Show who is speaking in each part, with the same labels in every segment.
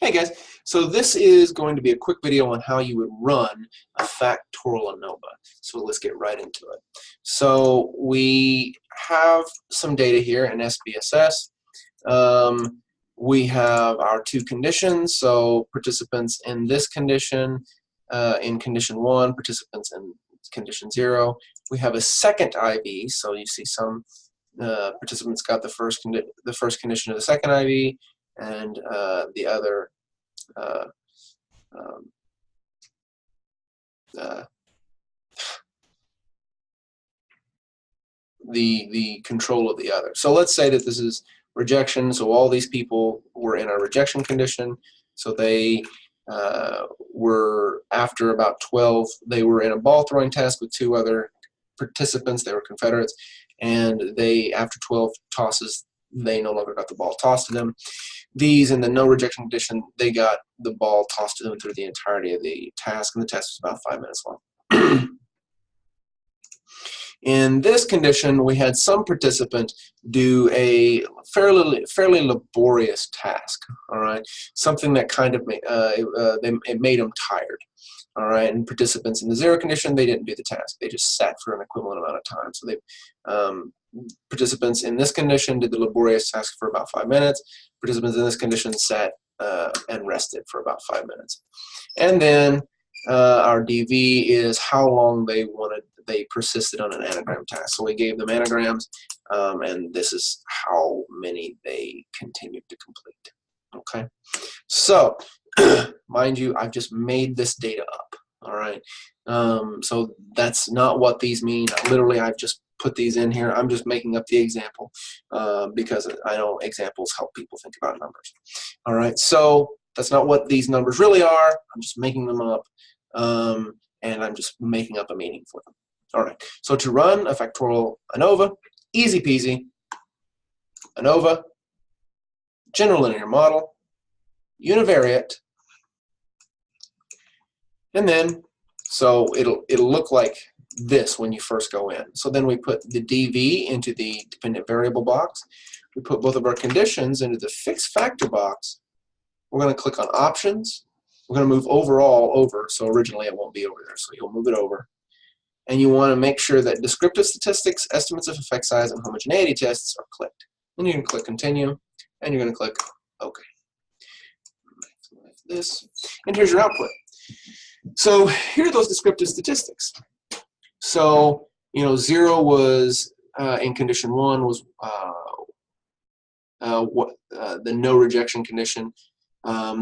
Speaker 1: Hey guys, so this is going to be a quick video on how you would run a factorial ANOVA. So let's get right into it. So we have some data here in SPSS. We have our two conditions, so participants in this condition, in condition 1, participants in condition 0. We have a second IV, so you see some participants got the first condition of the second IV, and the other the control of the other. So let's say that this is rejection, so all these people were in a rejection condition, so they were, after about 12, they were in a ball throwing task with two other participants. They were Confederates, and they, after 12 tosses, they no longer got the ball tossed to them. These in the no rejection condition, they got the ball tossed to them through the entirety of the task, and the test was about 5 minutes long. In this condition, we had some participant do a fairly laborious task. All right, something that kind of it made them tired. All right, and participants in the 0 condition, they didn't do the task; they just sat for an equivalent amount of time. So they participants in this condition did the laborious task for about 5 minutes. Participants in this condition sat and rested for about 5 minutes. And then our DV is how long they persisted on an anagram task. So we gave them anagrams, and this is how many they continued to complete. Okay, so mind you, I've just made this data up. All right, so that's not what these mean. I've just put these in here. I'm just making up the example because I know examples help people think about numbers. All right, so that's not what these numbers really are. I'm just making them up, and I'm just making up a meaning for them. All right, so to run a factorial ANOVA, easy peasy. ANOVA, general linear model, univariate, and then so it'll look like this when you first go in. So then we put the DV into the dependent variable box. We put both of our conditions into the fixed factor box. We're going to click on options. We're going to move overall over, so originally it won't be over there, so you'll move it over. And you want to make sure that descriptive statistics, estimates of effect size, and homogeneity tests are clicked. Then you can click continue, and you're going to click OK. Like this, and here's your output. So here are those descriptive statistics. So 0 was in condition 1 was the no rejection condition.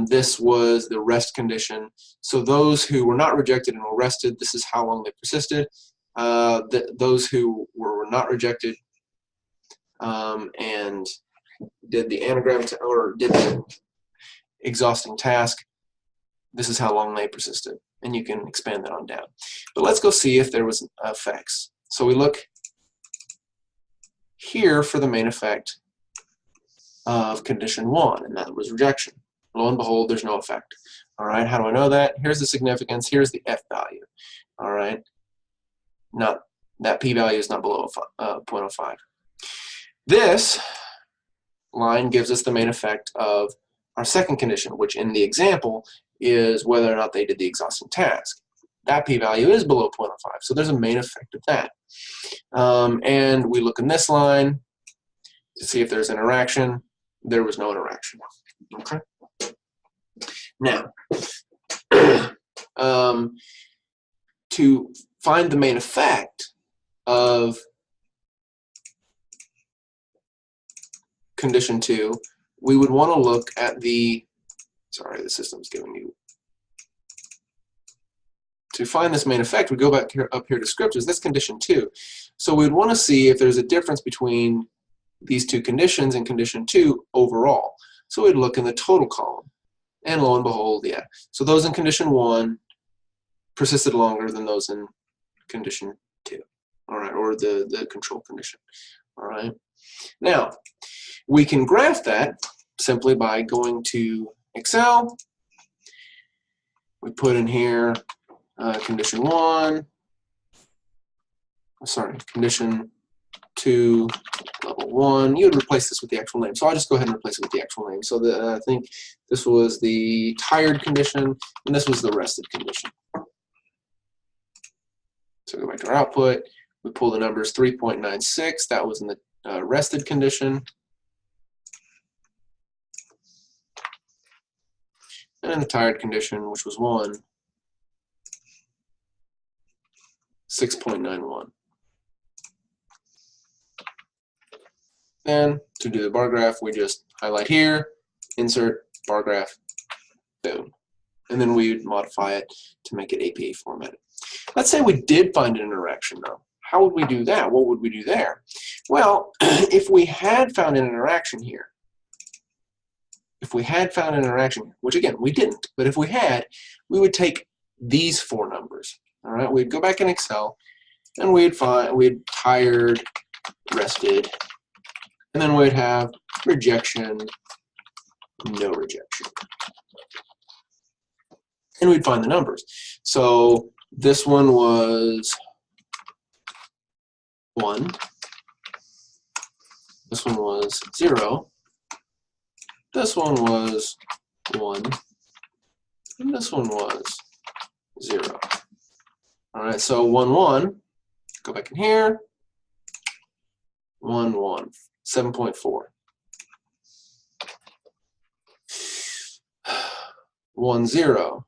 Speaker 1: This was the rest condition. So those who were not rejected and were rested, this is how long they persisted. Those who were not rejected and did the anagram or did the exhausting task, this is how long they persisted. And you can expand that on down. But let's go see if there was effects. So we look here for the main effect of condition 1, and that was rejection. Lo and behold, there's no effect. All right, how do I know that? Here's the significance. Here's the F value. All right, not that p-value is not below 0.05. This line gives us the main effect of our second condition, which in the example is whether or not they did the exhausting task. That p-value is below 0.05, so there's a main effect of that. And we look in this line to see if there's interaction. There was no interaction. Okay. Now, to find the main effect of condition 2, we would want to look at the, sorry, the system's giving you, to find this main effect, we go back here, up here to descriptors, that's condition 2. So we'd want to see if there's a difference between these two conditions and condition 2 overall. So we'd look in the total column. And lo and behold, yeah. So those in condition 1 persisted longer than those in condition 2. All right, or the control condition. All right. Now, we can graph that simply by going to Excel. We put in here condition 1. Sorry, condition 2, level 1. You would replace this with the actual name. So I'll just go ahead and replace it with the actual name. So I think this was the tired condition, and this was the rested condition. So go back to our output. We pull the numbers 3.96. That was in the rested condition. And in the tired condition, which was 1, 6.91. And to do the bar graph, we just highlight here, insert, bar graph, boom. And then we would modify it to make it APA formatted. Let's say we did find an interaction though. How would we do that? What would we do there? Well, if we had found an interaction here, which again, we didn't, but if we had, we would take these 4 numbers. All right, we'd go back in Excel and we'd tired, rested, and then we'd have rejection, no rejection. And we'd find the numbers. So this one was 1. This one was 0. This one was 1. And this one was 0. All right, so 1, 1. Go back in here. 1, 1. 7.4. 1, 0.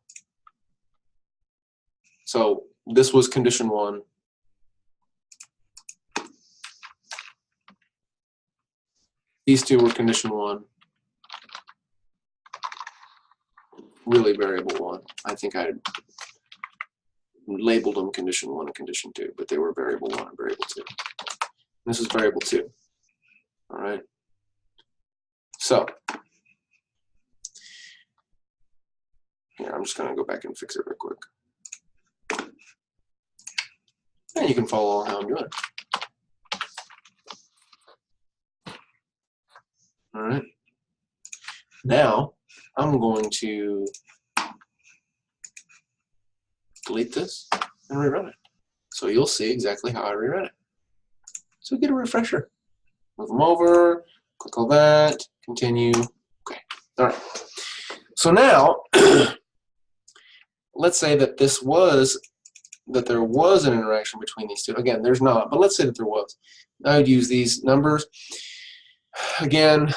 Speaker 1: So this was condition 1. These two were condition 1. Really variable 1. I think I labeled them condition 1 and condition 2, but they were variable 1 and variable 2. This is variable 2. All right. So here, I'm just going to go back and fix it real quick. And you can follow along how I'm doing it. All right. Now I'm going to delete this and rerun it. So you'll see exactly how I rerun it. So get a refresher. Move them over, click all that, continue. Okay. All right. So now let's say that there was an interaction between these two. Again, there's not, but let's say that there was. I would use these numbers. Again,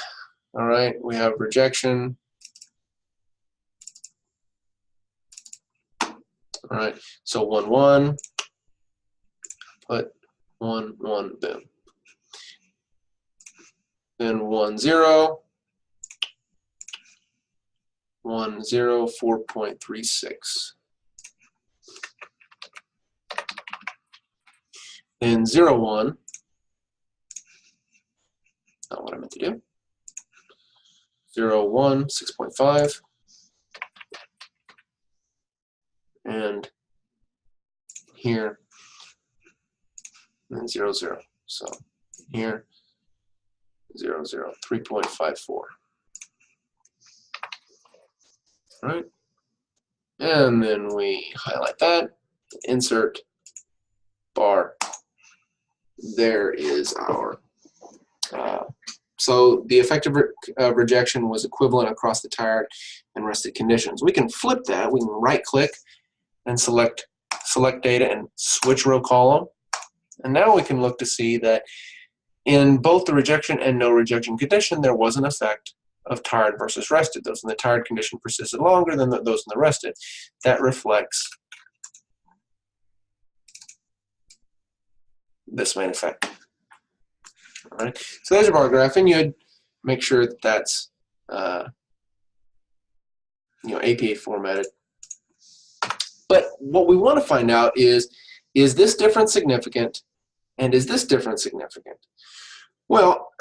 Speaker 1: all right, we have rejection. All right, so 1, 1, put 1, 1, boom. Then 1, 0, 1, 0, 4.36. Then 0, 1, not what I meant to do. 0, 1, 6.5. And here, and then 0, 0. So here, 0, 0, 3.54. All right. And then we highlight that, insert, bar. There is our, so the effective rejection was equivalent across the tired and rested conditions. We can flip that. We can right click and select data and switch row column. And now we can look to see that in both the rejection and no rejection condition, there was an effect of tired versus rested. Those in the tired condition persisted longer than those in the rested. That reflects this main effect. All right. So there's a bar graph, and you'd make sure that that's APA formatted. But what we want to find out is this difference significant, and is this difference significant? Well,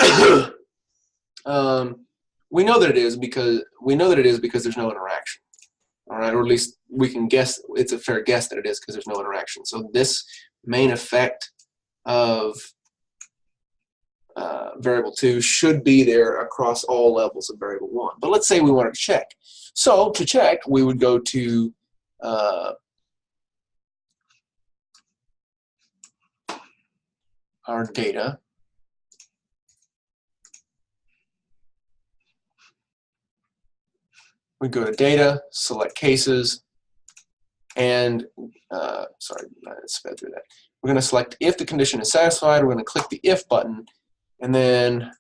Speaker 1: we know that it is because there's no interaction. All right, or at least we can guess. It's a fair guess that it is because there's no interaction. So this main effect of variable 2 should be there across all levels of variable 1. But let's say we wanted to check. So to check, we would go to our data, We go to Data, select Cases, and sorry, I sped through that. We're going to select if the condition is satisfied. We're going to click the if button, and then,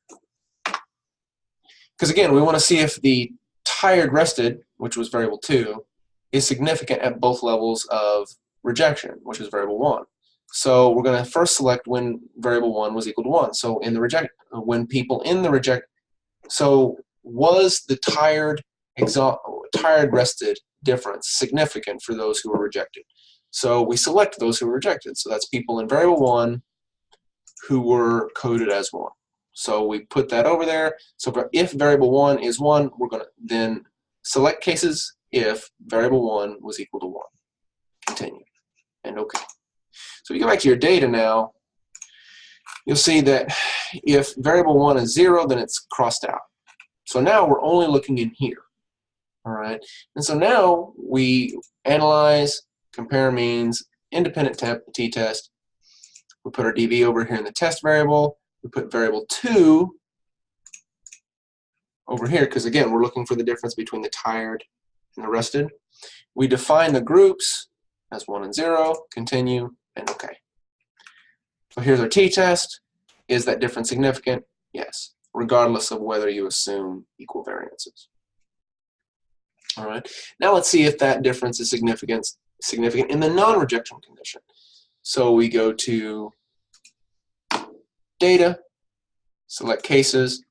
Speaker 1: because again, we want to see if the tired rested, which was variable 2, is significant at both levels of rejection, which is variable 1. So we're going to first select when variable 1 was equal to 1. So in the when people in the reject, so was the tired rested difference significant for those who were rejected? So we select those who were rejected. So that's people in variable 1 who were coded as 1. So we put that over there. So if variable 1 is 1, we're going to then select cases if variable 1 was equal to 1. Continue. And OK. So if you go back to your data now, you'll see that if variable 1 is 0, then it's crossed out. So now we're only looking in here. All right. And so now we analyze, compare means, independent t-test. We put our dv over here in the test variable. We put variable 2 over here because, again, we're looking for the difference between the tired and the rested. We define the groups as 1 and 0, continue, and OK. So here's our t-test. Is that difference significant? Yes, regardless of whether you assume equal variances. All right. Now let's see if that difference is significant in the non-rejection condition. So we go to Data, select Cases,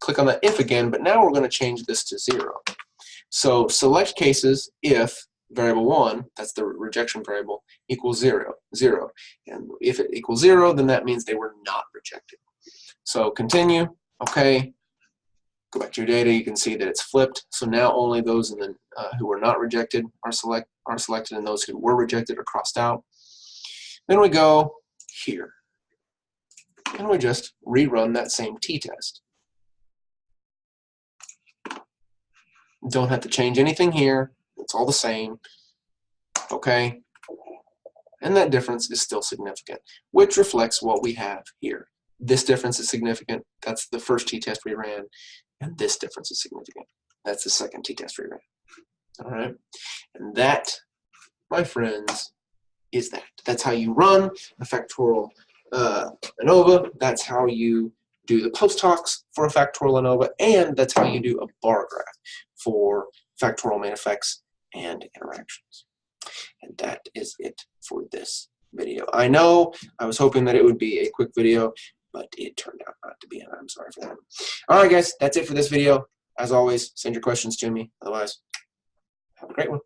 Speaker 1: click on the if again, but now we're going to change this to 0. So select cases if variable 1, that's the rejection variable, equals 0. And if it equals 0, then that means they were not rejected. So continue, OK. Go back to your data, you can see that it's flipped. So now only those in the, who were not rejected are selected, and those who were rejected are crossed out. Then we go here, and we just rerun that same t-test. Don't have to change anything here. It's all the same. Okay? And that difference is still significant, which reflects what we have here. This difference is significant. That's the first t-test we ran. And this difference is significant. That's the second t-test we ran. All right? And that, my friends, is that. That's how you run a factorial ANOVA. That's how you do the post-hocs for a factorial ANOVA. And that's how you do a bar graph for factorial main effects and interactions. And that is it for this video. I know I was hoping that it would be a quick video, but it turned out not to be, and I'm sorry for that. All right, guys, that's it for this video. As always, send your questions to me. Otherwise, have a great one.